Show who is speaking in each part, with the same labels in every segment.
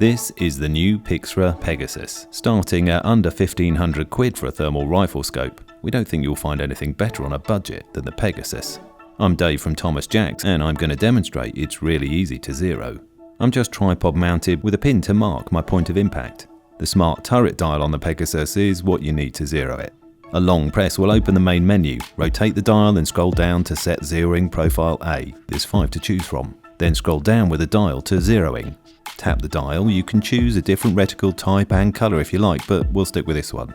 Speaker 1: This is the new Pixfra Pegasus, starting at under 1,500 quid for a thermal rifle scope. We don't think you'll find anything better on a budget than the Pegasus. I'm Dave from Thomas Jacks, and I'm going to demonstrate it's really easy to zero. I'm just tripod mounted with a pin to mark my point of impact. The smart turret dial on the Pegasus is what you need to zero it. A long press will open the main menu. Rotate the dial and scroll down to set zeroing profile A. There's 5 to choose from. Then scroll down with the dial to zeroing. Tap the dial. You can choose a different reticle type and colour if you like, but we'll stick with this one.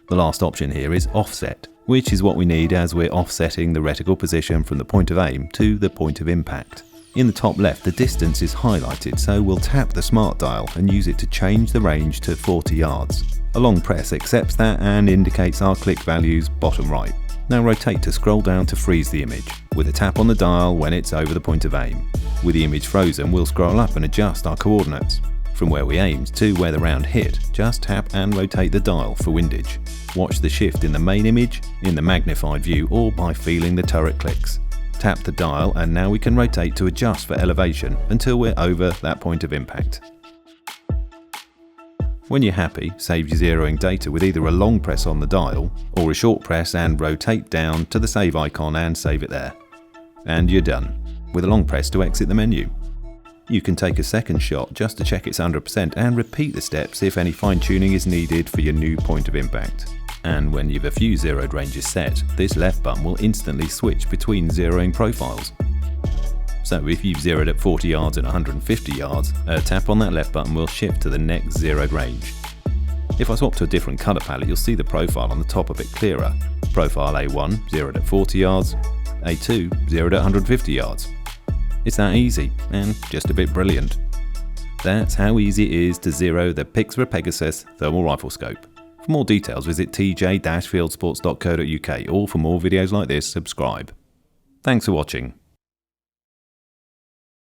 Speaker 1: The last option here is offset, which is what we need as we're offsetting the reticle position from the point of aim to the point of impact. In the top left, the distance is highlighted, so we'll tap the smart dial and use it to change the range to 40 yards. A long press accepts that and indicates our click values bottom right. Now rotate to scroll down to freeze the image, with a tap on the dial when it's over the point of aim. With the image frozen, we'll scroll up and adjust our coordinates. From where we aimed to where the round hit, just tap and rotate the dial for windage. Watch the shift in the main image, in the magnified view, or by feeling the turret clicks. Tap the dial and now we can rotate to adjust for elevation until we're over that point of impact. When you're happy, save your zeroing data with either a long press on the dial or a short press and rotate down to the save icon and save it there. And you're done, with a long press to exit the menu. You can take a second shot just to check it's 100% and repeat the steps if any fine-tuning is needed for your new point of impact. And when you've a few zeroed ranges set, this left button will instantly switch between zeroing profiles. So if you've zeroed at 40 yards and 150 yards, a tap on that left button will shift to the next zeroed range. If I swap to a different colour palette, you'll see the profile on the top a bit clearer. Profile A1, zeroed at 40 yards, A2, zeroed at 150 yards. It's that easy, and just a bit brilliant. That's how easy it is to zero the Pixfra Pegasus thermal rifle scope. For more details, visit tj-fieldsports.co.uk, or for more videos like this, subscribe. Thanks for watching.